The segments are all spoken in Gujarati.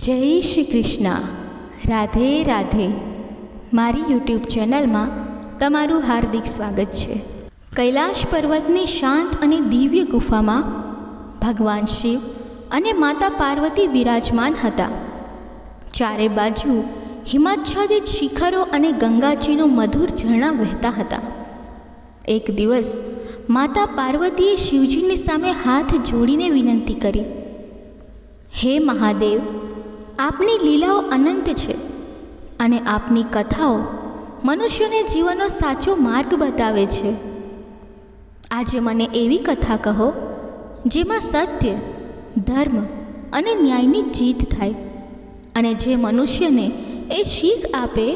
જય શ્રી કૃષ્ણ. રાધે રાધે. મારી યુટ્યુબ ચેનલમાં તમારું હાર્દિક સ્વાગત છે. કૈલાશ પર્વતની શાંત અને દિવ્ય ગુફામાં ભગવાન શિવ અને માતા પાર્વતી બિરાજમાન હતા. ચારે બાજુ હિમાચ્છાદિત શિખરો અને ગંગાજીનું મધુર ઝરણા વહેતા હતા. એક દિવસ માતા પાર્વતીએ શિવજીની સામે હાથ જોડીને વિનંતી કરી, હે મહાદેવ, આપની લીલાઓ અનંત છે અને આપની કથાઓ મનુષ્યને જીવનનો સાચો માર્ગ બતાવે છે. આજે મને એવી કથા કહો જેમાં સત્ય, ધર્મ અને ન્યાયની જીત થાય અને જે મનુષ્યને એ શીખ આપે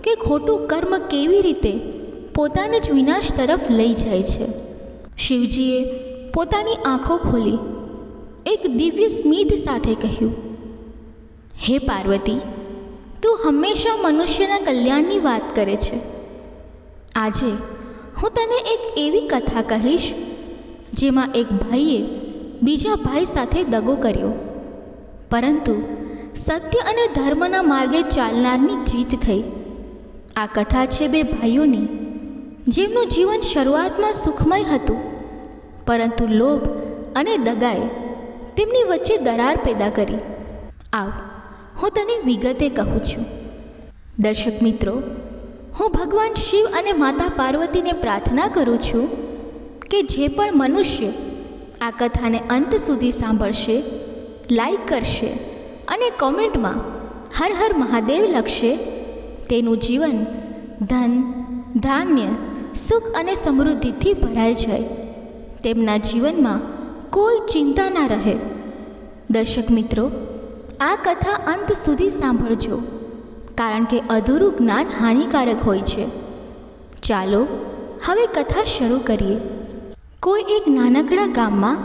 કે ખોટું કર્મ કેવી રીતે પોતાને જ વિનાશ તરફ લઈ જાય છે. શિવજીએ પોતાની આંખો ખોલી એક દિવ્ય સ્મિત સાથે કહ્યું, હે પાર્વતી, તું હંમેશા મનુષ્યના કલ્યાણની વાત કરે છે. આજે હું તને એક એવી કથા કહીશ જેમાં એક ભાઈએ બીજા ભાઈ સાથે દગો કર્યો, પરંતુ સત્ય અને ધર્મના માર્ગે ચાલનારની જીત થઈ. આ કથા છે બે ભાઈઓની જેમનું જીવન શરૂઆતમાં સુખમય હતું, પરંતુ લોભ અને દગાએ તેમની વચ્ચે દરાર પેદા કરી. આવ, હું તને વિગતે કહું છું. દર્શક મિત્રો, હું ભગવાન શિવ અને માતા પાર્વતીને પ્રાર્થના કરું છું કે જે પણ મનુષ્ય આ કથાને અંત સુધી સાંભળશે, લાઈક કરશે અને કોમેન્ટમાં હર હર મહાદેવ લખશે, તેનું જીવન ધન, ધાન્ય, સુખ અને સમૃદ્ધિથી ભરાઈ જાય. તેમના જીવનમાં કોઈ ચિંતા ના રહે. દર્શક મિત્રો, આ કથા અંત સુધી સાંભળજો, કારણ કે અધૂરું જ્ઞાન હાનિકારક હોય છે. ચાલો હવે કથા શરૂ કરીએ. કોઈ એક નાનકડા ગામમાં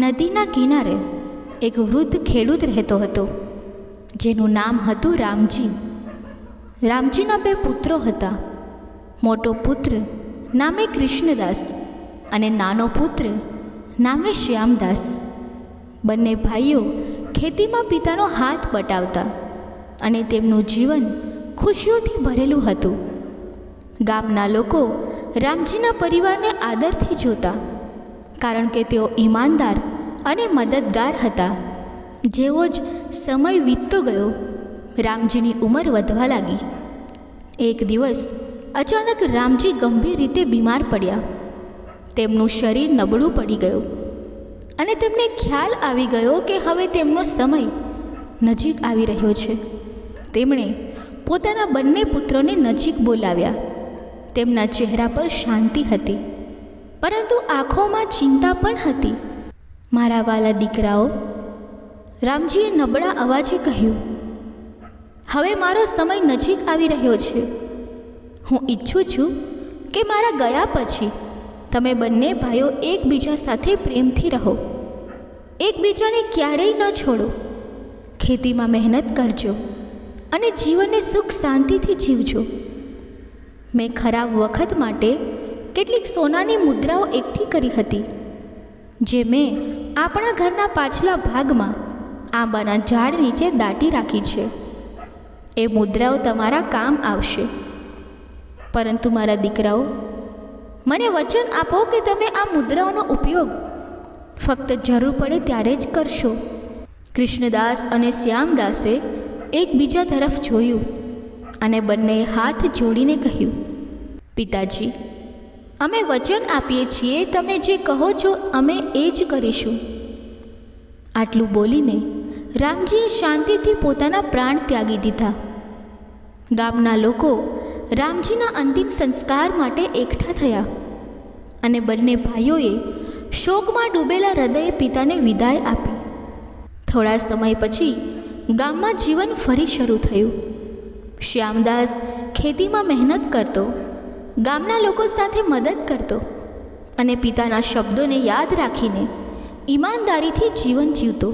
નદીના કિનારે એક વૃદ્ધ ખેડૂત રહેતો હતો, જેનું નામ હતું રામજી. રામજીના બે પુત્રો હતા. મોટો પુત્ર નામે કૃષ્ણદાસ અને નાનો પુત્ર નામે શ્યામદાસ. બંને ભાઈઓ ખેતીમાં પિતાનો હાથ બટાવતા અને તેમનું જીવન ખુશીઓથી ભરેલું હતું. ગામના લોકો રામજીના પરિવારને આદરથી જોતા, કારણ કે તેઓ ઈમાનદાર અને મદદગાર હતા. જેવો જ સમય વીતતો ગયો, રામજીની ઉંમર વધવા લાગી. એક દિવસ અચાનક રામજી ગંભીર રીતે બીમાર પડ્યા. તેમનું શરીર નબળું પડી ગયું અને તેમને ખ્યાલ આવી ગયો કે હવે તેમનો સમય નજીક આવી રહ્યો છે. તેમણે પોતાના બંને પુત્રોને નજીક બોલાવ્યા. તેમના ચહેરા પર શાંતિ હતી, પરંતુ આંખોમાં ચિંતા પણ હતી. મારા વાલા દીકરાઓ, રામજીએ નબળા અવાજે કહ્યું, હવે મારો સમય નજીક આવી રહ્યો છે. હું ઈચ્છું છું કે મારા ગયા પછી તમે બંને ભાઈઓ એકબીજા સાથે પ્રેમથી રહો, એકબીજાને ક્યારેય ન છોડો. ખેતીમાં મહેનત કરજો અને જીવનને સુખ શાંતિથી જીવજો. મેં ખરાબ વખત માટે કેટલીક સોનાની મુદ્રાઓ એકઠી કરી હતી, જે મેં આપણા ઘરના પાછલા ભાગમાં આંબાના ઝાડ નીચે દાટી રાખી છે. એ મુદ્રાઓ તમારા કામ આવશે. પરંતુ મારા દીકરાઓ, મને વચન આપો કે તમે આ મુદ્રાઓનો ઉપયોગ ફક્ત જરૂર પડે ત્યારે જ કરશો. કૃષ્ણદાસ અને શ્યામદાસે એકબીજા તરફ જોયું અને બંનેએ હાથ જોડીને કહ્યું, પિતાજી, અમે વચન આપીએ છીએ, તમે જે કહો છો અમે એ જ કરીશું. આટલું બોલીને રામજીએ શાંતિથી પોતાના પ્રાણ ત્યાગી દીધા. ગામના લોકો રામજીના અંતિમ સંસ્કાર માટે એકઠા થયા અને બંને ભાઈઓએ શોકમાં ડૂબેલા હૃદયે પિતાને વિદાય આપી. થોડા સમય પછી ગામમાં જીવન ફરી શરૂ થયું. શ્યામદાસ ખેતીમાં મહેનત કરતો, ગામના લોકો સાથે મદદ કરતો અને પિતાના શબ્દોને યાદ રાખીને ઈમાનદારીથી જીવન જીવતો.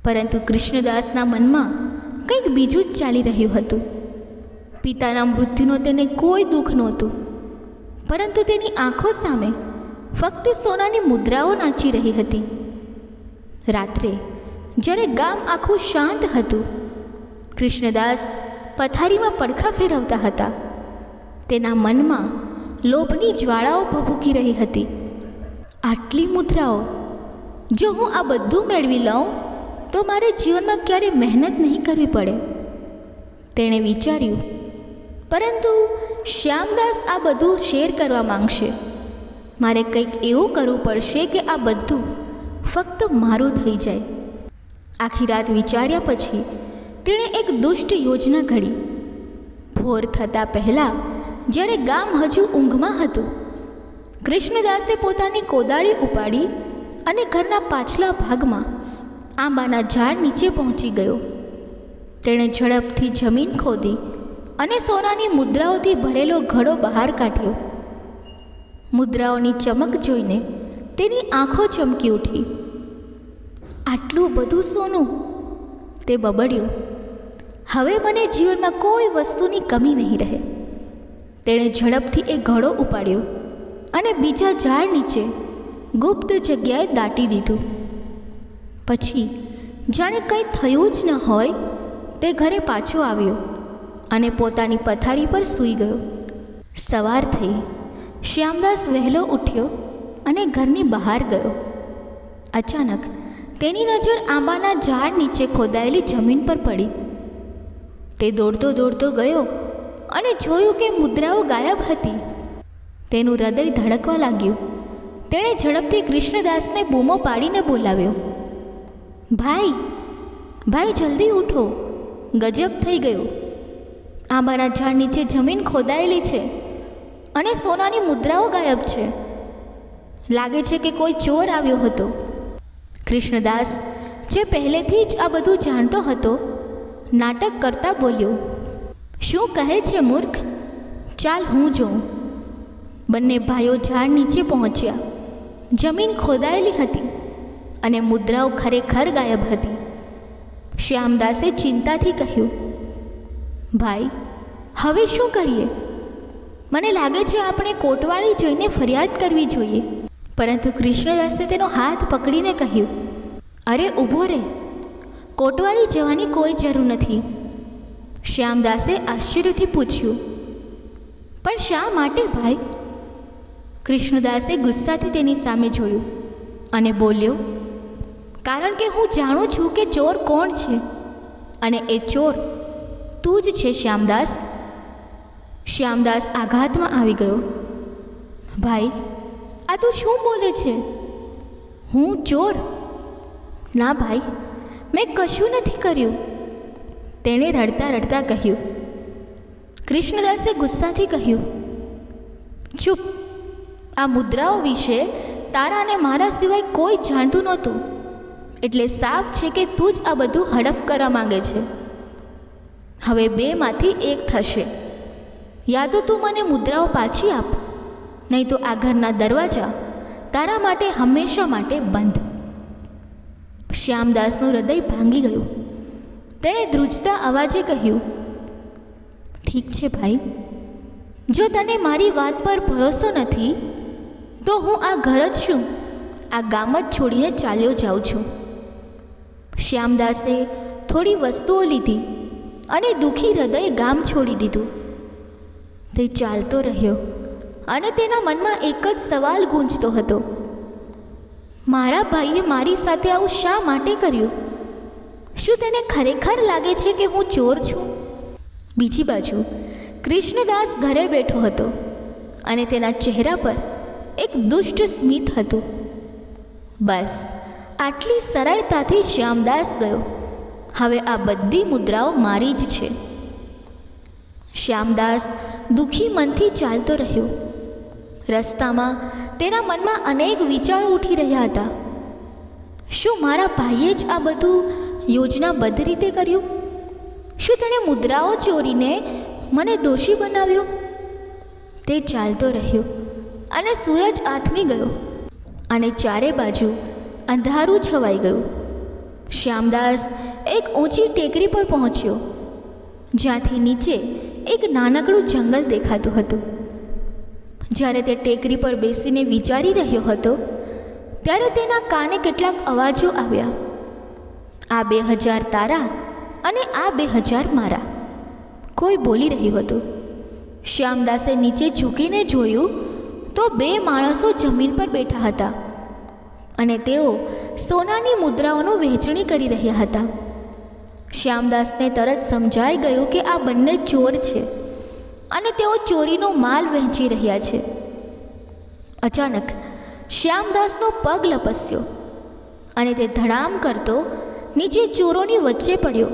પરંતુ કૃષ્ણદાસના મનમાં કંઈક બીજું જ ચાલી રહ્યું હતું. પિતાના મૃત્યુનો તેને કોઈ દુઃખ નહોતું, પરંતુ તેની આંખો સામે ફક્ત સોનાની મુદ્રાઓ નાચી રહી હતી. રાત્રે જ્યારે ગામ આખું શાંત હતું. કૃષ્ણદાસ પથારીમાં પડખા ફેરવતા હતા. તેના મનમાં લોભની જ્વાળાઓ ભભૂકી રહી હતી. આટલી મુદ્રાઓ! જો હું આ બધું મેળવી લઉં તો મારે જીવનમાં ક્યારેય મહેનત નહીં કરવી પડે, તેણે વિચાર્યું. પરંતુ શ્યામદાસ આ બધું શેર કરવા માંગશે. મારે કંઈક એવું કરવું પડશે કે આ બધું ફક્ત મારું થઈ જાય. આખી રાત વિચાર્યા પછી તેણે એક દુષ્ટ યોજના ઘડી. ભોર થતાં પહેલાં, જ્યારે ગામ હજુ ઊંઘમાં હતું, કૃષ્ણદાસે પોતાની કોદાળી ઉપાડી અને ઘરના પાછલા ભાગમાં આંબાના ઝાડ નીચે પહોંચી ગયો. તેણે ઝડપથી જમીન ખોદી અને સોનાની મુદ્રાઓથી ભરેલો ઘડો બહાર કાઢ્યો. મુદ્રાઓની ચમક જોઈને તેની આંખો ચમકી ઉઠી. આટલું બધું સોનું! તે બબડ્યો. હવે મને જીવનમાં કોઈ વસ્તુની કમી નહીં રહે. તેણે ઝડપથી એ ઘડો ઉપાડ્યો અને બીજા ઝાડ નીચે ગુપ્ત જગ્યાએ દાટી દીધું. પછી જાણે કંઈ થયું જ ન હોય તે ઘરે પાછો આવ્યો અને પોતાની પથારી પર સૂઈ ગયો. સવાર થઈ. શ્યામદાસ વહેલો ઉઠ્યો અને ઘરની બહાર ગયો. અચાનક તેની નજર આંબાના ઝાડ નીચે ખોદાયેલી જમીન પર પડી. તે દોડતો દોડતો ગયો અને જોયું કે મુદ્રાઓ ગાયબ હતી. તેનું હૃદય ધડકવા લાગ્યું. તેણે ઝડપથી કૃષ્ણદાસને બૂમો પાડીને બોલાવ્યો. ભાઈ, ભાઈ, જલ્દી ઉઠો! ગજબ થઈ ગયો! આંબાના ઝાડ નીચે જમીન ખોદાયેલી છે અને સોનાની મુદ્રાઓ ગાયબ છે. લાગે છે કે કોઈ ચોર આવ્યો હતો. કૃષ્ણદાસ, જે પહેલેથી જ આ બધું જાણતો હતો, નાટક કરતા બોલ્યો. શું કહે છે મૂર્ખ? ચાલ હું જોઉં. બંને ભાઈઓ ઝાડ નીચે પહોંચ્યા. જમીન ખોદાયેલી હતી અને મુદ્રાઓ ખરેખર ગાયબ હતી. શ્યામદાસે ચિંતાથી કહ્યું, ભાઈ, હવે શું કરીએ? મને લાગે છે આપણે કોટવાળી જઈને ફરિયાદ કરવી જોઈએ. પરંતુ કૃષ્ણદાસે તેનો હાથ પકડીને કહ્યું, અરે ઊભો રહે! કોટવાળી જવાની કોઈ જરૂર નથી. શ્યામદાસે આશ્ચર્યથી પૂછ્યું, પણ શા માટે ભાઈ? કૃષ્ણદાસે ગુસ્સાથી તેની સામે જોયું અને બોલ્યો, કારણ કે હું જાણું છું કે ચોર કોણ છે, અને એ ચોર તું જ છે શ્યામદાસ. શ્યામદાસ આઘાતમાં આવી ગયો. ભાઈ, આ તું શું બોલે છે? હું ચોર? ના ભાઈ, મેં કશું નથી કર્યું, તેણે રડતા રડતા કહ્યું. કૃષ્ણદાસે ગુસ્સાથી કહ્યું, ચૂપ! આ મુદ્રાઓ વિશે તારા અને મારા સિવાય કોઈ જાણતું નહોતું, એટલે સાફ છે કે તું જ આ બધું હડફ કરવા માંગે છે. હવે બેમાંથી એક થશે. યા તો તું મને મુદ્રાઓ પાછી આપ, નહીં તો આ ઘરના દરવાજા તારા માટે હંમેશા માટે બંધ. શ્યામદાસનું હૃદય ભાંગી ગયું. તેણે ધ્રુજતા અવાજે કહ્યું, ઠીક છે ભાઈ, જો તને મારી વાત પર ભરોસો નથી તો હું આ ઘર જ છું, આ ગામ જ છોડીને ચાલ્યો જાઉં છું. શ્યામદાસે થોડી વસ્તુઓ લીધી અને દુઃખી હૃદયે ગામ છોડી દીધું. તે ચાલતો રહ્યો અને તેના મનમાં એક જ સવાલ ગૂંજતો હતો, મારા ભાઈએ મારી સાથે આવું શા માટે કર્યું? શું તેને ખરેખર લાગે છે કે હું ચોર છું? બીજી બાજુ કૃષ્ણદાસ ઘરે બેઠો હતો અને તેના ચહેરા પર એક દુષ્ટ સ્મિત હતું. બસ આટલી સરળતાથી શ્યામદાસ ગયો. હવે આ બધી મુદ્રાઓ મારી જ છે. શ્યામદાસ દુઃખી મનથી ચાલતો રહ્યો. રસ્તામાં તેના મનમાં અનેક વિચારો ઉઠી રહ્યા હતા. શું મારા ભાઈએ જ આ બધું યોજનાબદ્ધ રીતે કર્યું? શું તેણે મુદ્રાઓ ચોરીને મને દોષી બનાવ્યો? તે ચાલતો રહ્યો અને સૂરજ આથમી ગયો અને ચારે બાજુ અંધારું છવાઈ ગયું. શ્યામદાસ એક ઊંચી ટેકરી પર પહોંચ્યો, જ્યાંથી નીચે એક નાનકડું જંગલ દેખાતું હતું. જ્યારે તે ટેકરી પર બેસીને વિચારી રહ્યો હતો ત્યારે તેના કાને કેટલાક અવાજો આવ્યા. આ 2000 તારા અને આ 2000 મારા. કોઈ બોલી રહ્યું હતું. શ્યામદાસે નીચે ઝૂકીને જોયું તો 2 માણસો જમીન પર બેઠા હતા અને તેઓ સોનાની મુદ્રાઓનું વહેંચણી કરી રહ્યા હતા. શ્યામદાસને તરત સમજાઈ ગયું કે આ બંને ચોર છે અને તેઓ ચોરીનો માલ વહેંચી રહ્યા છે. અચાનક શ્યામદાસનો પગ લપસ્યો અને તે ધડામ કરતો નીચે ચોરોની વચ્ચે પડ્યો.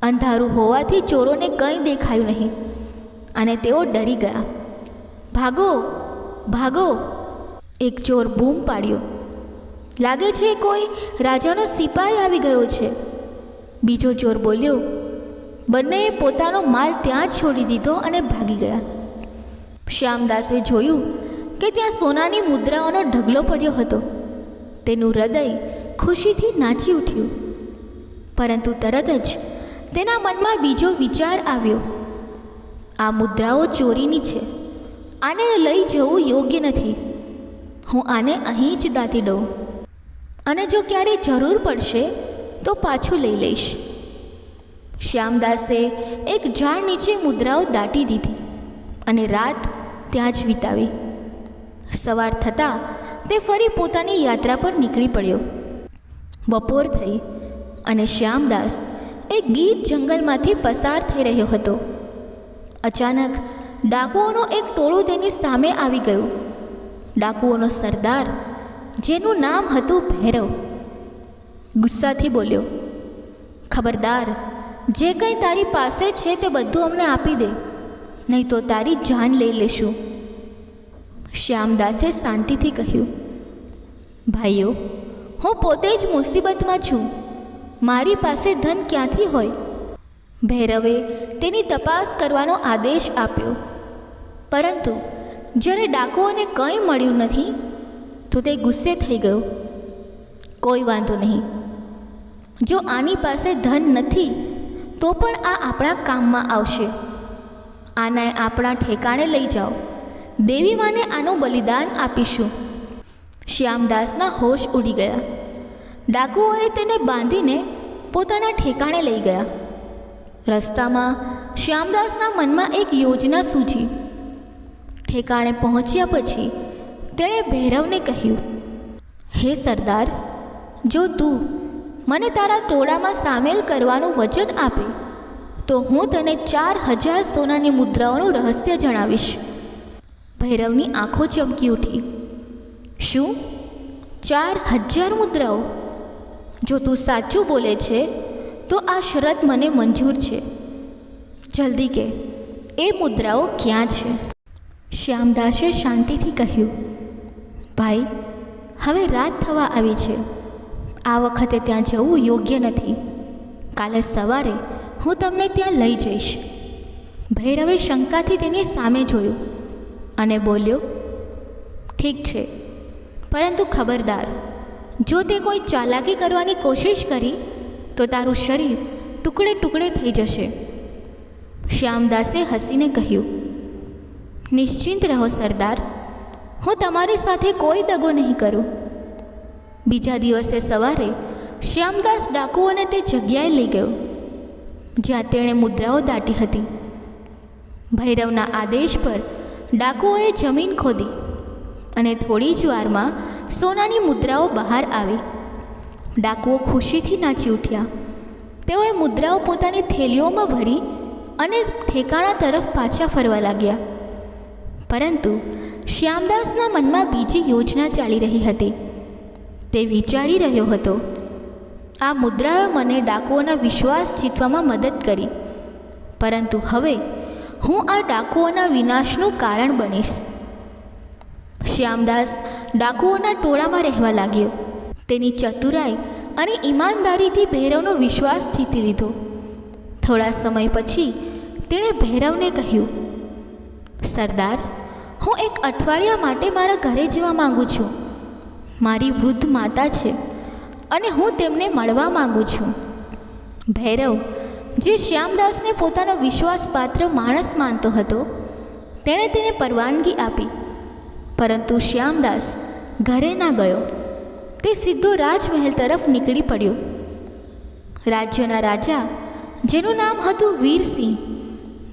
અંધારું હોવાથી ચોરોને કંઈ દેખાયું નહીં અને તેઓ ડરી ગયા. ભાગો ભાગો, એક ચોર બૂમ પાડ્યો. લાગે છે કોઈ રાજાનો સિપાહી આવી ગયો છે. બીજો ચોર બોલ્યો. બંનેએ પોતાનો માલ ત્યાં જ છોડી દીધો અને ભાગી ગયા. શ્યામદાસે જોયું કે ત્યાં સોનાની મુદ્રાઓનો ઢગલો પડ્યો હતો. તેનું હૃદય ખુશીથી નાચી ઉઠ્યું. પરંતુ તરત જ તેના મનમાં બીજો વિચાર આવ્યો. આ મુદ્રાઓ ચોરીની છે. આને લઈ જવું યોગ્ય નથી. હું આને અહીં જ દાટી દઉં અને જો ક્યારેય જરૂર પડશે તો પાછું લઈ લઈશ. શ્યામદાસે એક ઝાડ નીચે મુદ્રાઓ દાટી દીધી અને રાત ત્યાં જ વિતાવી. સવાર થતાં તે ફરી પોતાની યાત્રા પર નીકળી પડ્યો. બપોર થઈ અને શ્યામદાસ એક ગીચ જંગલમાંથી પસાર થઈ રહ્યો હતો. અચાનક ડાકુઓનું એક ટોળું તેની સામે આવી ગયું. ડાકુઓનો સરદાર, જેનું નામ હતું ભૈરવ, ગુસ્સાથી બોલ્યો. ખબરદાર, જે કંઈ તારી પાસે છે તે બધું અમને આપી દે, નહીં તો તારી જાન લઈ લેશું. શ્યામદાસે શાંતિથી કહ્યું. ભાઈઓ, હું પોતે જ મુસીબતમાં છું. મારી પાસે ધન ક્યાંથી હોય? ભૈરવે તેની તપાસ કરવાનો આદેશ આપ્યો. પરંતુ જ્યારે ડાકુઓને કંઈ મળ્યું નથી તો તે ગુસ્સે થઈ ગયો. કોઈ વાંધો નહીં, જો આની પાસે ધન નથી તો પણ આ આપણા કામમાં આવશે. આને આપણા ઠેકાણે લઈ જાઓ. દેવી માને આનું બલિદાન આપીશું. શ્યામદાસના હોશ ઉડી ગયા. ડાકુઓએ તેને બાંધીને પોતાના ઠેકાણે લઈ ગયા. રસ્તામાં શ્યામદાસના મનમાં એક યોજના સૂજી. ઠેકાણે પહોંચ્યા પછી તેણે ભૈરવને કહ્યું. હે સરદાર, જો તું મને તારા ટોળામાં સામેલ કરવાનું વચન આપે તો હું તને 4000 સોનાની મુદ્રાઓનું રહસ્ય જણાવીશ. ભૈરવની આંખો ચમકી ઉઠી. શું? 4000 મુદ્રાઓ? જો તું સાચું બોલે છે તો આ શરત મને મંજૂર છે. જલ્દી કે, એ મુદ્રાઓ ક્યાં છે? શ્યામદાસે શાંતિથી કહ્યું. ભાઈ, હવે રાત થવા આવી છે. આ વખતે ત્યાં જવું યોગ્ય નથી. કાલે સવારે હું તમને ત્યાં લઈ જઈશ. ભૈરવે શંકાથી તેની સામે જોયું અને બોલ્યો. ઠીક છે, પરંતુ ખબરદાર, જો તે કોઈ ચાલાકી કરવાની કોશિશ કરી તો તારું શરીર ટુકડે ટુકડે થઈ જશે. શ્યામદાસે હસીને કહ્યું. નિશ્ચિંત રહો સરદાર, હું તમારી સાથે કોઈ દગો નહીં કરું. બીજા દિવસે સવારે શ્યામદાસ ડાકુઓને તે જગ્યાએ લઈ ગયો જ્યાં તેણે મુદ્રાઓ દાટી હતી. ભૈરવના આદેશ પર ડાકુઓએ જમીન ખોદી અને થોડી જ વારમાં સોનાની મુદ્રાઓ બહાર આવી. ડાકુઓ ખુશીથી નાચી ઉઠ્યા. તેઓએ મુદ્રાઓ પોતાની થેલીઓમાં ભરી અને ઠેકાણા તરફ પાછા ફરવા લાગ્યા. પરંતુ શ્યામદાસના મનમાં બીજી યોજના ચાલી રહી હતી. તે વિચારી રહ્યો હતો, આ મુદ્રાએ મને ડાકુઓના વિશ્વાસ જીતવામાં મદદ કરી, પરંતુ હવે હું આ ડાકુઓના વિનાશનું કારણ બનીશ. શ્યામદાસ ડાકુઓના ટોળામાં રહેવા લાગ્યો. તેની ચતુરાઈ અને ઈમાનદારીથી ભૈરવનો વિશ્વાસ જીતી લીધો. થોડા સમય પછી તેણે ભૈરવને કહ્યું. સરદાર, હું એક અઠવાડિયા માટે મારા ઘરે જવા માગું છું. મારી વૃદ્ધ માતા છે અને હું તેમને મળવા માગું છું. ભૈરવ, જે શ્યામદાસને પોતાનો વિશ્વાસપાત્ર માણસ માનતો હતો, તેણે તેને પરવાનગી આપી. પરંતુ શ્યામદાસ ઘરે ના ગયો. તે સીધો રાજમહેલ તરફ નીકળી પડ્યો. રાજ્યના રાજા, જેનું નામ હતું વીરસિંહ,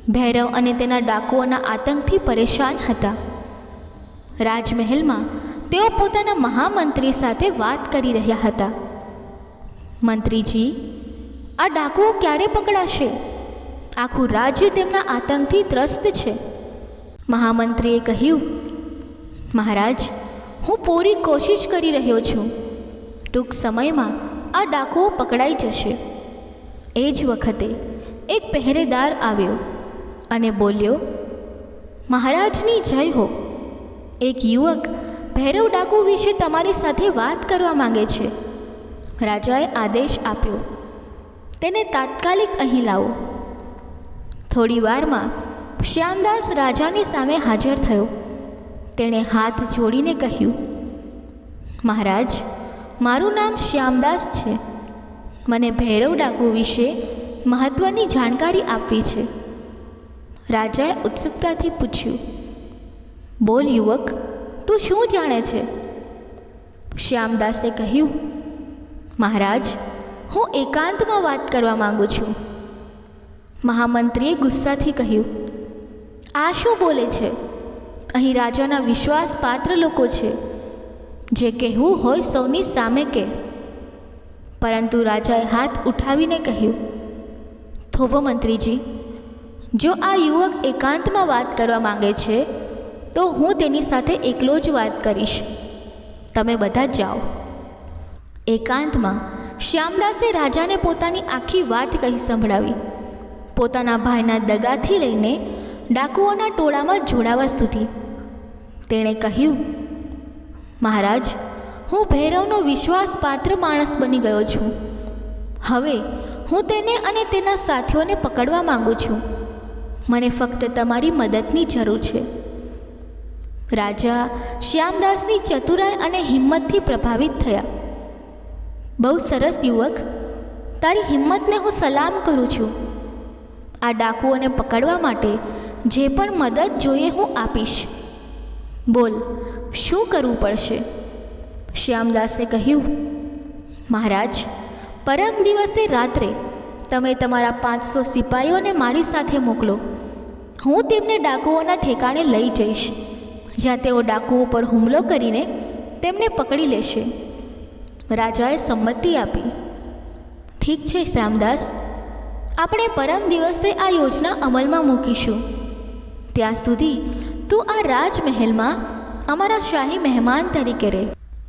ભૈરવ અને તેના ડાકુઓના આતંકથી પરેશાન હતા. રાજમહેલમાં તેઓ પોતાના મહામંત્રી સાથે વાત કરી રહ્યા હતા. મંત્રીજી, આ ડાકુઓ ક્યારે પકડાશે? આખું રાજ્ય તેમના આતંકથી ત્રસ્ત છે. મહામંત્રીએ કહ્યું, મહારાજ, હું પૂરી કોશિશ કરી રહ્યો છું. ટૂંક સમયમાં આ ડાકુઓ પકડાઈ જશે. એ જ વખતે એક પહેરેદાર આવ્યો અને બોલ્યો, મહારાજની જય હો. એક યુવક ભૈરવ ડાકુ વિશે તમારી સાથે વાત કરવા માંગે છે. રાજાએ આદેશ આપ્યો, તેને તાત્કાલિક અહીં લાવો. થોડી વારમાં શ્યામદાસ રાજાની સામે હાજર થયો. તેણે હાથ જોડીને કહ્યું, મહારાજ, મારું નામ શ્યામદાસ છે. મને ભૈરવ ડાકુ વિશે મહત્ત્વની જાણકારી આપવી છે. રાજાએ ઉત્સુકતાથી પૂછ્યું, બોલ યુવક, તું શું જાણે છે? શ્યામદાસે કહ્યું, મહારાજ, હું એકાંતમાં વાત કરવા માગું છું. મહામંત્રીએ ગુસ્સાથી કહ્યું, આ શું બોલે છે? અહીં રાજાના વિશ્વાસપાત્ર લોકો છે. જે કહેવું હોય સૌની સામે કહે. પરંતુ રાજાએ હાથ ઉઠાવીને કહ્યું, થોભો મંત્રીજી, જો આ યુવક એકાંતમાં વાત કરવા માંગે છે તો હું તેની સાથે એકલો જ વાત કરીશ. તમે બધા જાઓ. એકાંતમાં શ્યામદાસે રાજાને પોતાની આખી વાત કહી સંભળાવી. પોતાના ભાઈના દગાથી લઈને ડાકુઓના ટોળામાં જોડાવા સુધી. તેણે કહ્યું, મહારાજ, હું ભૈરવનો વિશ્વાસપાત્ર માણસ બની ગયો છું. હવે હું તેને અને તેના સાથીઓને પકડવા માંગુ છું. મને ફક્ત તમારી મદદની જરૂર છે. રાજા શ્યામદાસની ચતુરાઈ અને હિંમતથી પ્રભાવિત થયા. બહુ સરસ યુવક, તારી હિંમતને હું સલામ કરું છું. આ ડાકુઓને પકડવા માટે જે પણ મદદ જોઈએ હું આપીશ. બોલ, શું કરવું પડશે? શ્યામદાસે કહ્યું, મહારાજ, પરમ દિવસે રાત્રે તમે તમારા 500 સિપાહીઓને મારી સાથે મોકલો. હું તેમને ડાકુઓના ઠેકાણે લઈ જઈશ, જ્યાં તેઓ ડાકુઓ પર હુમલો કરીને તેમને પકડી લેશે. રાજાએ સંમતિ આપી. ઠીક છે શ્યામદાસ, આપણે પરમ દિવસે આ યોજના અમલમાં મૂકીશું. ત્યાં સુધી તું આ રાજમહેલમાં અમારા શાહી મહેમાન તરીકે રહે.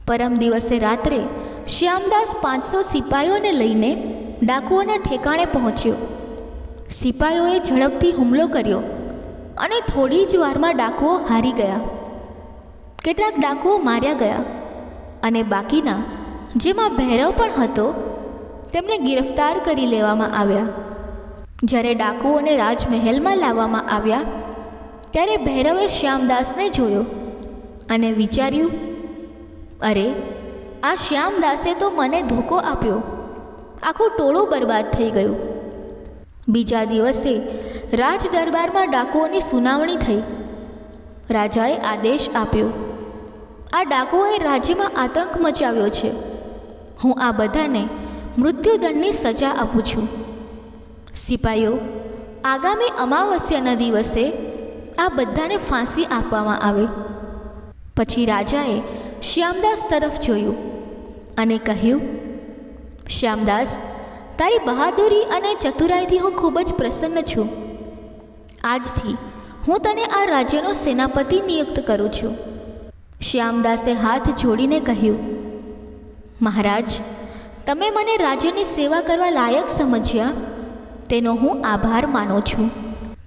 પરમ દિવસે રાત્રે શ્યામદાસ 500 સિપાહીઓને લઈને ડાકુઓના ઠેકાણે પહોંચ્યો. સિપાહીઓએ ઝડપથી હુમલો કર્યો અને થોડી જ વારમાં ડાકુઓ હારી ગયા. કેટલાક ડાકુઓ માર્યા ગયા અને બાકીના, જેમાં ભૈરવ પણ હતો, તેમને ગિરફ્તાર કરી લેવામાં આવ્યા. જ્યારે ડાકુઓને રાજમહેલમાં લાવવામાં આવ્યા ત્યારે ભૈરવે શ્યામદાસને જોયો અને વિચાર્યું, અરે, આ શ્યામદાસે તો મને ધોકો આપ્યો. આખું ટોળું બરબાદ થઈ ગયું. બીજા દિવસે રાજ દરબારમાં ડાકુઓની સુનાવણી થઈ. રાજાએ આદેશ આપ્યો, આ ડાકુઓએ રાજ્યમાં આતંક મચાવ્યો છે. હું આ બધાને મૃત્યુદંડની સજા આપું છું. સિપાહીઓ, આગામી અમાવસ્યાના દિવસે આ બધાને ફાંસી આપવામાં આવે. પછી રાજાએ શ્યામદાસ તરફ જોયું અને કહ્યું, શ્યામદાસ, તારી બહાદુરી અને ચતુરાઈથી હું ખૂબ જ પ્રસન્ન છું. આજથી હું તને આ રાજ્યનો સેનાપતિ નિયુક્ત કરું છું. શ્યામદાસે હાથ જોડીને કહ્યું, મહારાજ, તમે મને રાજ્યની સેવા કરવા લાયક સમજ્યા, તેનો હું આભાર માનું છું.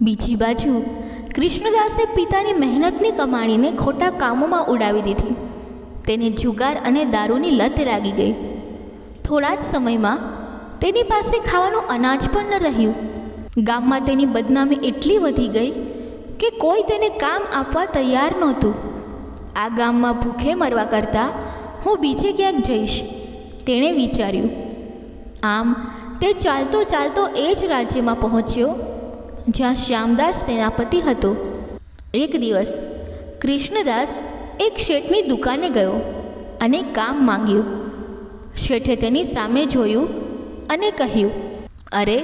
બીજી બાજુ કૃષ્ણદાસે પિતાની મહેનતની કમાણીને ખોટા કામોમાં ઉડાવી દીધી. તેને જુગાર અને દારૂની લત લાગી ગઈ. થોડા જ સમયમાં તેની પાસે ખાવાનું અનાજ પણ ન રહ્યું. ગામમાં તેની બદનામી એટલી વધી ગઈ કે કોઈ તેને કામ આપવા તૈયાર નહોતું. આ ગામમાં ભૂખે મરવા કરતાં હું બીજે ક્યાંક જઈશ, તેણે વિચાર્યું. આમ તે ચાલતો ચાલતો એ જ રાજ્યમાં પહોંચ્યો જ્યાં શ્યામદાસ સેનાપતિ હતો. એક દિવસ કૃષ્ણદાસ એક શેઠની દુકાને ગયો અને કામ માંગ્યું. શેઠે તેની સામે જોયું અને કહ્યું, અરે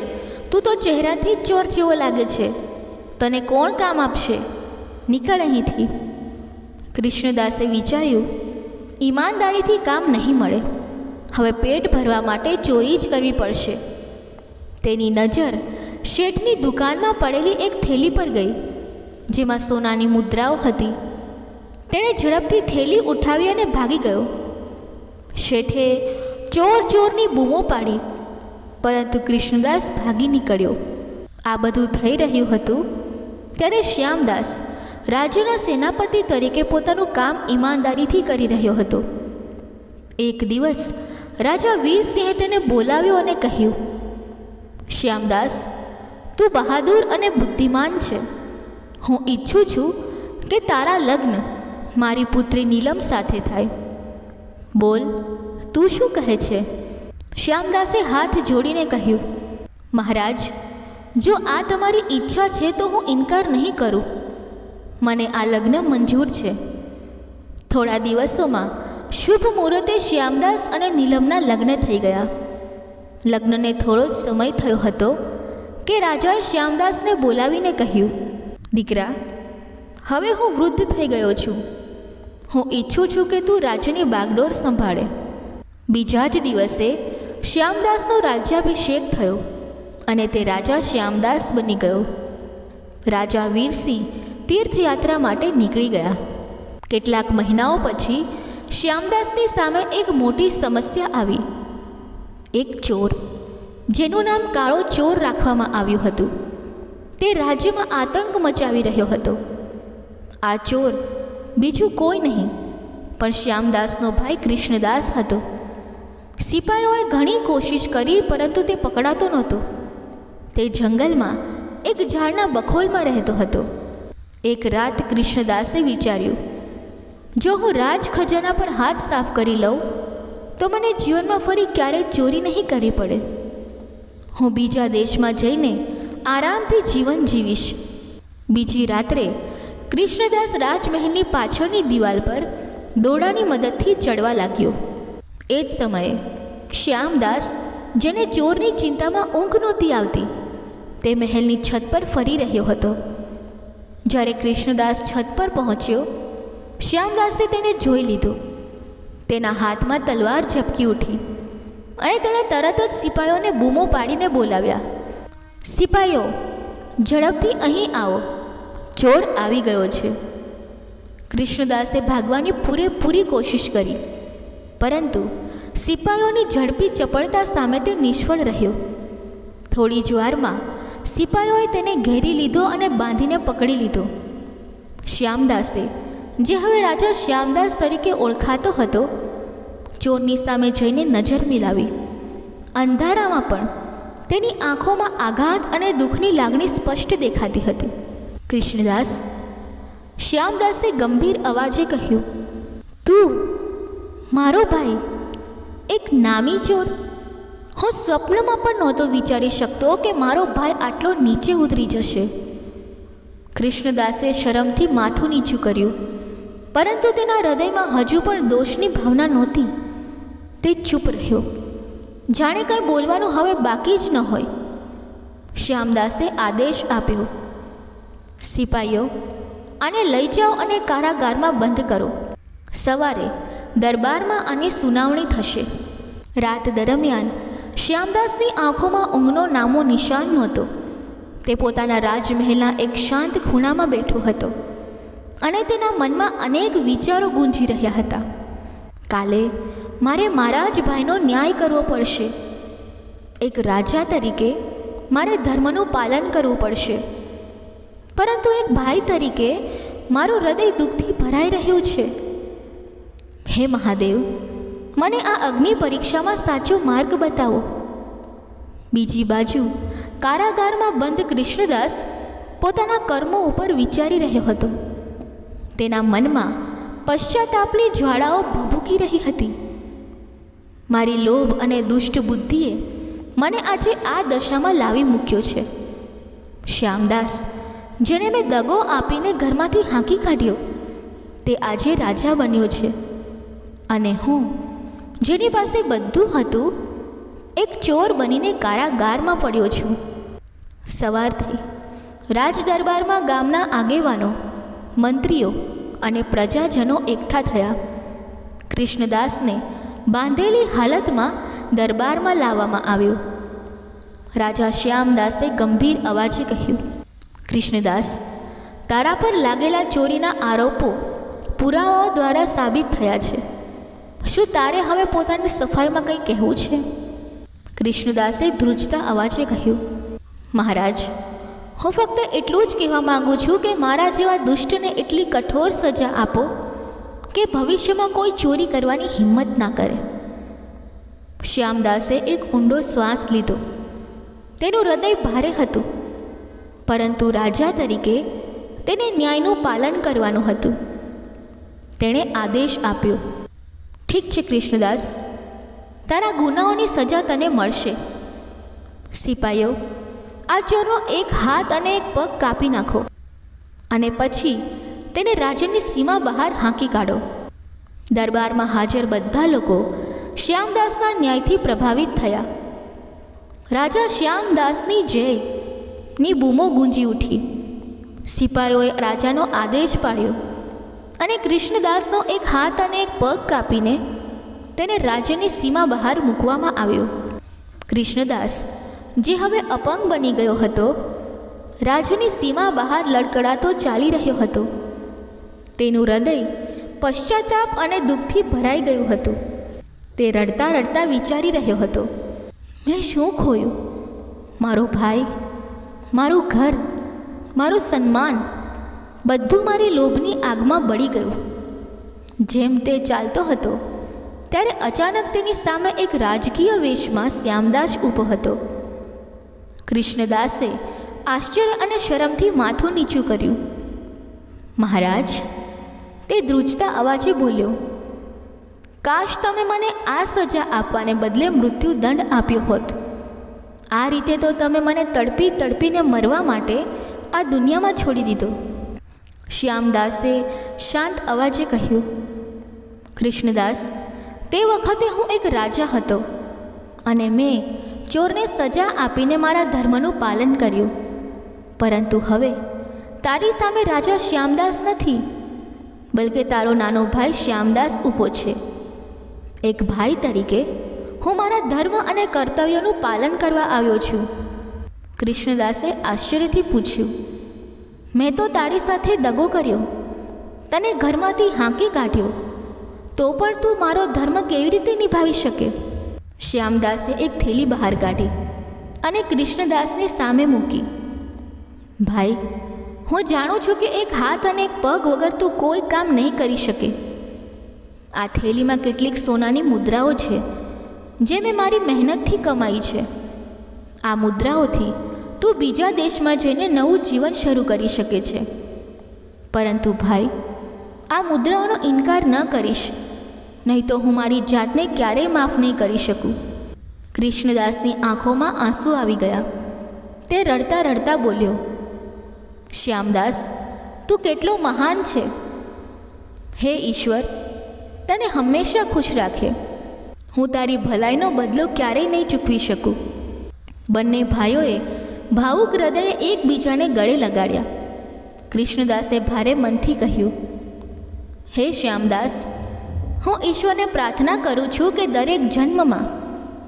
તું તો ચહેરાથી ચોર જેવો લાગે છે, તને કોણ કામ આપશે? નીકળ અહીંથી. કૃષ્ણદાસે વિચાર્યું, ઈમાનદારીથી કામ નહીં મળે, હવે પેટ ભરવા માટે ચોરી જ કરવી પડશે. તેની નજર શેઠની દુકાનમાં પડેલી એક થેલી પર ગઈ, જેમાં સોનાની મુદ્રાઓ હતી. તેણે ઝડપથી થેલી ઉઠાવી અને ભાગી ગયો. શેઠે ચોર ચોરની બૂમો પાડી, પરંતુ કૃષ્ણદાસ ભાગી નીકળ્યો. આ બધું થઈ રહ્યું હતું ત્યારે શ્યામદાસ રાજ્યના સેનાપતિ તરીકે પોતાનું કામ ઈમાનદારીથી કરી રહ્યો હતો. એક દિવસ રાજા વીરસિંહે તેને બોલાવ્યો અને કહ્યું, શ્યામદાસ, તું બહાદુર અને બુદ્ધિમાન છે. હું ઈચ્છું છું કે તારા લગ્ન મારી પુત્રી નીલમ સાથે થાય. બોલ, તું શું કહે છે? શ્યામદાસે હાથ જોડીને કહ્યું, મહારાજ, જો આ તમારી ઈચ્છા છે તો હું ઇનકાર નહીં કરું. મને આ લગ્ન મંજૂર છે. થોડા દિવસોમાં શુભ મુહૂર્તે શ્યામદાસ અને નીલમના લગ્ન થઈ ગયા. લગ્નને થોડો જ સમય થયો હતો કે રાજાએ શ્યામદાસને બોલાવીને કહ્યું, દીકરા, હવે હું વૃદ્ધ થઈ ગયો છું. હું ઈચ્છું છું કે તું રાજ્યની બાગડોર સંભાળે. બીજા જ દિવસે શ્યામદાસનો રાજ્યાભિષેક થયો અને તે રાજા શ્યામદાસ બની ગયો. રાજા વીરસિંહ તીર્થયાત્રા માટે નીકળી ગયા. કેટલાક મહિનાઓ પછી શ્યામદાસની સામે એક મોટી સમસ્યા આવી. એક ચોર, જેનું નામ કાળો ચોર રાખવામાં આવ્યું હતું, તે રાજ્યમાં આતંક મચાવી રહ્યો હતો. આ ચોર બીજું કોઈ નહીં પણ શ્યામદાસનો ભાઈ કૃષ્ણદાસ હતો. સિપાહીઓએ ઘણી કોશિશ કરી, પરંતુ તે પકડાતો નહોતો. તે જંગલમાં એક ઝાડના બખોલમાં રહેતો હતો. એક રાત કૃષ્ણદાસે વિચાર્યું, જો હું રાજ ખજાના પર હાથ સાફ કરી લઉં તો મને જીવનમાં ફરી ક્યારેય ચોરી નહીં કરવી પડે. હું બીજા દેશમાં જઈને આરામથી જીવન જીવીશ. બીજી રાત્રે કૃષ્ણદાસ રાજમહેલની પાછળની દિવાલ પર દોરડાની મદદથી ચડવા લાગ્યો. એ જ સમયે શ્યામદાસ, જેને ચોરની ચિંતામાં ઊંઘ નહોતી આવતી, તે મહેલની છત પર ફરી રહ્યો હતો. જ્યારે કૃષ્ણદાસ છત પર પહોંચ્યો, શ્યામદાસે તેને જોઈ લીધો. તેના હાથમાં તલવાર ઝબકી ઉઠી અને તેણે તરત જ સિપાહીઓને બૂમો પાડીને બોલાવ્યા, સિપાહીઓ, ઝડપથી અહીં આવો, ચોર આવી ગયો છે. કૃષ્ણદાસે ભાગવાની પૂરેપૂરી કોશિશ કરી, પરંતુ સિપાહીઓની ઝડપી ચપળતા સામે તે નિષ્ફળ રહ્યો. થોડી જ વારમાં સિપાહીઓએ તેને ઘેરી લીધો અને બાંધીને પકડી લીધો. શ્યામદાસે, જે હવે રાજા શ્યામદાસ તરીકે ઓળખાતો હતો, ચોરની સામે જઈને નજર મિલાવી. અંધારામાં પણ તેની આંખોમાં આઘાત અને દુઃખની લાગણી સ્પષ્ટ દેખાતી હતી. કૃષ્ણદાસ, શ્યામદાસે ગંભીર અવાજે કહ્યું, તું મારો ભાઈ, એક નામી ચોર? હું સ્વપ્નમાં પણ નહોતો વિચારી શકતો કે મારો ભાઈ આટલો નીચે ઉતરી જશે. કૃષ્ણદાસે શરમથી માથું નીચું કર્યું, પરંતુ તેના હૃદયમાં હજુ પણ દોષની ભાવના નહોતી. તે ચૂપ રહ્યો, જાણે કંઈ બોલવાનું હવે બાકી જ ન હોય. શ્યામદાસે આદેશ આપ્યો, સિપાહીઓ, આને લઈ જાઓ અને કારાગારમાં બંધ કરો. સવારે દરબારમાં આની સુનાવણી થશે. રાત દરમિયાન શ્યામદાસની આંખોમાં ઊંઘનો નામો નિશાન નહોતો. તે પોતાના રાજમહેલના એક શાંત ખૂણામાં બેઠો હતો અને તેના મનમાં અનેક વિચારો ગૂંજી રહ્યા હતા. કાલે મારે મારા જ ભાઈનો ન્યાય કરવો પડશે. એક રાજા તરીકે મારે ધર્મનું પાલન કરવું પડશે, પરંતુ એક ભાઈ તરીકે મારું હૃદય દુઃખથી ભરાઈ રહ્યું છે. હે મહાદેવ, મને આ અગ્નિ પરીક્ષામાં સાચો માર્ગ બતાવો. બીજી બાજુ કારાગારમાં બંધ કૃષ્ણદાસ પોતાના કર્મો ઉપર વિચારી રહ્યો હતો. તેના મનમાં પશ્ચાતાપની જ્વાળાઓ ભભૂકી રહી હતી. મારી લોભ અને દુષ્ટ બુદ્ધિએ મને આજે આ દશામાં લાવી મૂક્યો છે. શ્યામદાસ, જેને મેં દગો આપીને ઘરમાંથી હાંકી કાઢ્યો, તે આજે રાજા બન્યો છે, અને હું, જેની પાસે બધું હતું, એક ચોર બનીને કારાગારમાં પડ્યો છું. સવાર થઈ. રાજ દરબારમાં ગામના આગેવાનો, મંત્રીઓ અને પ્રજાજનો એકઠા થયા. કૃષ્ણદાસને બાંધેલી હાલતમાં દરબારમાં લાવવામાં આવ્યો. રાજા શ્યામદાસે ગંભીર અવાજે કહ્યું, કૃષ્ણદાસ, તારા પર લાગેલા ચોરીના આરોપો પુરાવાઓ દ્વારા સાબિત થયા છે. શું તારે હવે પોતાની સફાઈમાં કંઈ કહેવું છે? કૃષ્ણદાસે ધ્રુજતા અવાજે કહ્યું, મહારાજ, હું ફક્ત એટલું જ કહેવા માગું છું કે મારા જેવા દુષ્ટને એટલી કઠોર સજા આપો કે ભવિષ્યમાં કોઈ ચોરી કરવાની હિંમત ના કરે. શ્યામદાસે એક ઊંડો શ્વાસ લીધો. તેનું હૃદય ભારે હતું, પરંતુ રાજા તરીકે તેને ન્યાયનું પાલન કરવાનું હતું. તેણે આદેશ આપ્યો, ઠીક છે કૃષ્ણદાસ, તારા ગુનાઓની સજા તને મળશે. સિપાઈઓ, આ ચોરનો એક હાથ અને એક પગ કાપી નાખો અને પછી તેને રાજ્યની સીમા બહાર હાંકી કાઢો. દરબારમાં હાજર બધા લોકો શ્યામદાસના ન્યાયથી પ્રભાવિત થયા. રાજા શ્યામદાસની જયની બૂમો ગૂંજી ઉઠી. સિપાઈઓએ રાજાનો આદેશ પાડ્યો અને કૃષ્ણદાસનો એક હાથ અને એક પગ કાપીને તેને રાજ્યની સીમા બહાર મૂકવામાં આવ્યો. કૃષ્ણદાસ, જે હવે અપંગ બની ગયો હતો, રાજ્યની સીમા બહાર લડકડાતો ચાલી રહ્યો હતો. તેનું હૃદય પશ્ચાતાપ અને દુઃખથી ભરાઈ ગયું હતું. તે રડતા રડતા વિચારી રહ્યો હતો, મેં શું ખોયું? મારો ભાઈ, મારું ઘર, મારું સન્માન, બધું મારી લોભની આગમાં બળી ગયું. જેમ તે ચાલતો હતો ત્યારે અચાનક તેની સામે એક રાજકીય વેશમાં શ્યામદાસ ઊભો હતો. કૃષ્ણદાસે આશ્ચર્ય અને શરમથી માથું નીચું કર્યું. મહારાજ, તે ધ્રુજતા અવાજે બોલ્યો, કાશ તમે મને આ સજા આપવાને બદલે મૃત્યુદંડ આપ્યો હોત. આ રીતે તો તમે મને તડપી તડપીને મરવા માટે આ દુનિયામાં છોડી દીધો. શ્યામદાસે શાંત અવાજે કહ્યું, કૃષ્ણદાસ, તે વખતે હું એક રાજા હતો અને મેં ચોરને સજા આપીને મારા ધર્મનું પાલન કર્યું. પરંતુ હવે તારી સામે રાજા શ્યામદાસ નથી, બલકે તારો નાનો ભાઈ શ્યામદાસ ઊભો છે. એક ભાઈ તરીકે હું મારા ધર્મ અને કર્તવ્યોનું પાલન કરવા આવ્યો છું. કૃષ્ણદાસે આશ્ચર્યથી પૂછ્યું, મેં તો તારી સાથે દગો કર્યો, તને ઘરમાંથી હાંકી કાઢ્યો, તો પણ તું મારો ધર્મ કેવી રીતે નિભાવી શકે? શ્યામદાસે એક થેલી બહાર કાઢી અને કૃષ્ણદાસની સામે મૂકી. ભાઈ, હું જાણું છું કે એક હાથ અને એક પગ વગર તું કોઈ કામ નહીં કરી શકે. આ થેલીમાં કેટલીક સોનાની મુદ્રાઓ છે જે મેં મારી મહેનતથી કમાઈ છે. આ મુદ્રાઓથી તું બીજા દેશમાં જઈને નવું જીવન શરૂ કરી શકે છે. પરંતુ ભાઈ, આ મુદ્રાઓનો ઇનકાર ન કરીશ, નહીં તો હું મારી જાતને ક્યારેય માફ નહીં કરી શકું. કૃષ્ણદાસની આંખોમાં આંસુ આવી ગયા. તે રડતા રડતા બોલ્યો, શ્યામદાસ, તું કેટલો મહાન છે. હે ઈશ્વર, તને હંમેશા ખુશ રાખે. હું તારી ભલાઈનો બદલો ક્યારેય નહીં ચૂકવી શકું. બંને ભાઈઓએ ભાવુક હૃદયે એકબીજાને ગળે લગાડ્યા. કૃષ્ણદાસે ભારે મનથી કહ્યું, હે શ્યામદાસ, હું ઈશ્વરને પ્રાર્થના કરું છું કે દરેક જન્મમાં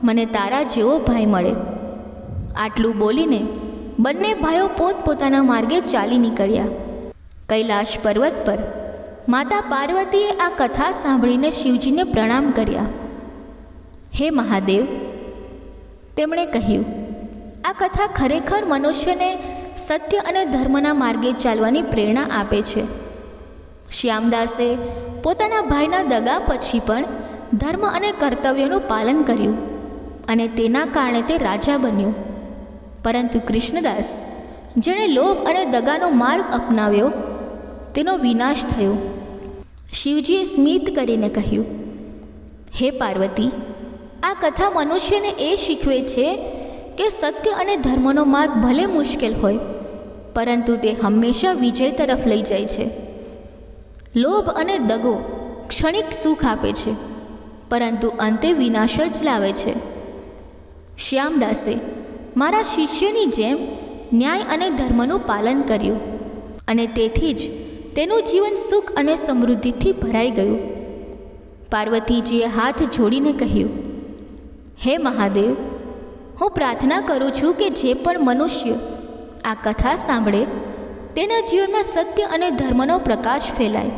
મને તારા જેવો ભાઈ મળે. આટલું બોલીને બંને ભાઈઓ પોતપોતાના માર્ગે ચાલી નીકળ્યા. કૈલાશ પર્વત પર માતા પાર્વતીએ આ કથા સાંભળીને શિવજીને પ્રણામ કર્યા. હે મહાદેવ, તેમણે કહ્યું, આ કથા ખરેખર મનુષ્યને સત્ય અને ધર્મના માર્ગે ચાલવાની પ્રેરણા આપે છે. શ્યામદાસે પોતાના ભાઈના દગા પછી પણ ધર્મ અને કર્તવ્યનું પાલન કર્યું અને તેના કારણે તે રાજા બન્યો. પરંતુ કૃષ્ણદાસ, જેણે લોભ અને દગાનો માર્ગ અપનાવ્યો, તેનો વિનાશ થયો. શિવજીએ સ્મિત કરીને કહ્યું, હે પાર્વતી, આ કથા મનુષ્યને એ શીખવે છે કે સત્ય અને ધર્મનો માર્ગ ભલે મુશ્કેલ હોય, પરંતુ તે હંમેશા વિજય તરફ લઈ જાય છે. લોભ અને દગો ક્ષણિક સુખ આપે છે, પરંતુ અંતે વિનાશ જ લાવે છે. શ્યામદાસે મારા શિષ્યની જેમ ન્યાય અને ધર્મનું પાલન કર્યું અને તેથી જ તેનું જીવન સુખ અને સમૃદ્ધિથી ભરાઈ ગયું. પાર્વતીજીએ હાથ જોડીને કહ્યું, હે મહાદેવ, હું પ્રાર્થના કરું છું કે જે પણ મનુષ્ય આ કથા સાંભળે તેના જીવનમાં સત્ય અને ધર્મનો પ્રકાશ ફેલાય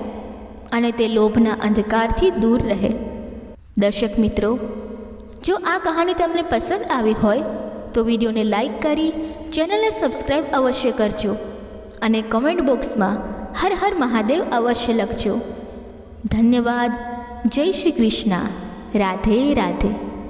અને તે લોભના અંધકારથી દૂર રહે. દર્શક મિત્રો, જો આ કહાની તમને પસંદ આવી હોય તો વિડીયોને લાઈક કરી ચેનલને સબસ્ક્રાઈબ અવશ્ય કરજો અને કમેન્ટ બોક્સમાં હર હર મહાદેવ અવશ્ય લખજો. ધન્યવાદ. જય શ્રી કૃષ્ણ. રાધે રાધે.